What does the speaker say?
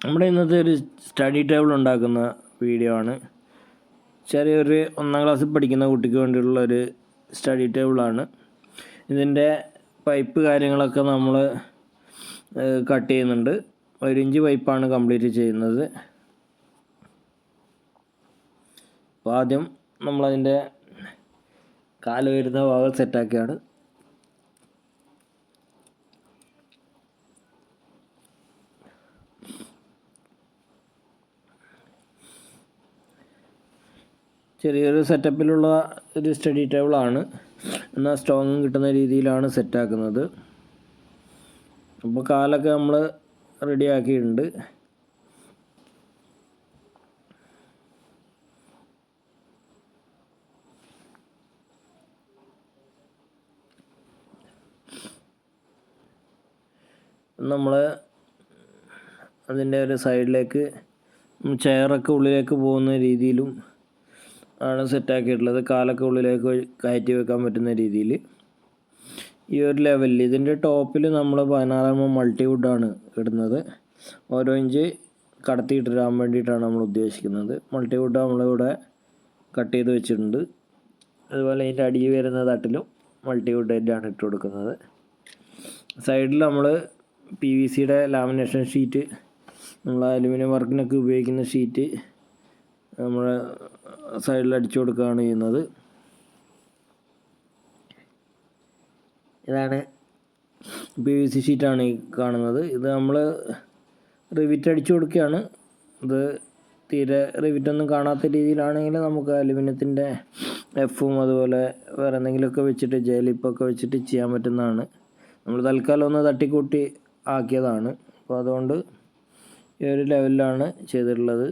നമ്മുടെ ഇന്നത്തെ ഒരു സ്റ്റഡി ടേബിൾ ഉണ്ടാക്കുന്ന വീഡിയോ ആണ്. ചെറിയൊരു 1ാം ക്ലാസ്സിൽ പഠിക്കുന്ന കുട്ടിക്ക് വേണ്ടിയുള്ള ഒരു സ്റ്റഡി ടേബിളാണ്. ഇതിൻ്റെ പൈപ്പ് കാര്യങ്ങളൊക്കെ നമ്മൾ കട്ട് ചെയ്യുന്നുണ്ട്. 1 ഇഞ്ച് പൈപ്പാണ് കംപ്ലീറ്റ് ചെയ്യുന്നത്. അപ്പോൾ ആദ്യം നമ്മളതിൻ്റെ കാല് വരുന്ന ഭാഗം സെറ്റാക്കിയാണ്. ചെറിയൊരു സെറ്റപ്പിലുള്ള ഒരു സ്റ്റഡി ടേബിളാണ്, എന്നാൽ സ്ട്രോങ്ങും കിട്ടുന്ന രീതിയിലാണ് സെറ്റാക്കുന്നത്. അപ്പോൾ കാലൊക്കെ നമ്മൾ റെഡിയാക്കിയിട്ടുണ്ട്. നമ്മൾ അതിൻ്റെ ഒരു സൈഡിലേക്ക് ചെയറൊക്കെ ഉള്ളിലേക്ക് പോകുന്ന രീതിയിലും ആണ് സെറ്റാക്കിയിട്ടുള്ളത്. കാലൊക്കെ ഉള്ളിലേക്ക് കയറ്റി വെക്കാൻ പറ്റുന്ന രീതിയിൽ ഈ ഒരു ലെവലിൽ ഇതിൻ്റെ ടോപ്പിൽ നമ്മൾ 16 മൾട്ടിവുഡാണ് ഇടുന്നത്. 1 ഇഞ്ച് കടത്തിയിട്ടിടാൻ വേണ്ടിയിട്ടാണ് നമ്മൾ ഉദ്ദേശിക്കുന്നത്. മൾട്ടിവുഡ് നമ്മളിവിടെ കട്ട് ചെയ്ത് വെച്ചിട്ടുണ്ട്. അതുപോലെ അതിൻ്റെ അടിയിൽ വരുന്ന തട്ടിലും മൾട്ടിവുഡ് തന്നെയാണ് ഇട്ട് കൊടുക്കുന്നത്. സൈഡിൽ നമ്മൾ PVCയുടെ ലാമിനേഷൻ ഷീറ്റ്, നമ്മൾ അലുമിനിയം വർക്കിനൊക്കെ ഉപയോഗിക്കുന്ന ഷീറ്റ് നമ്മൾ സൈഡിൽ അടിച്ചു കൊടുക്കുകയാണ് ചെയ്യുന്നത്. ഇതാണ് PVC ഷീറ്റാണ് ഈ കാണുന്നത്. ഇത് നമ്മൾ റിവിറ്റ് അടിച്ചു കൊടുക്കുകയാണ്. ഇത് തീരെ റിവിറ്റൊന്നും കാണാത്ത രീതിയിലാണെങ്കിൽ നമുക്ക് അലുമിനിയത്തിൻ്റെ എഫും അതുപോലെ വേറെ എന്തെങ്കിലുമൊക്കെ വെച്ചിട്ട് ജെലിപ്പൊക്കെ വെച്ചിട്ട് ചെയ്യാൻ പറ്റുന്നതാണ്. നമ്മൾ തൽക്കാലം ഒന്ന് തട്ടിക്കൂട്ടി ആക്കിയതാണ്. അപ്പോൾ അതുകൊണ്ട് ഈ ഒരു ലെവലിലാണ് ചെയ്തിട്ടുള്ളത്.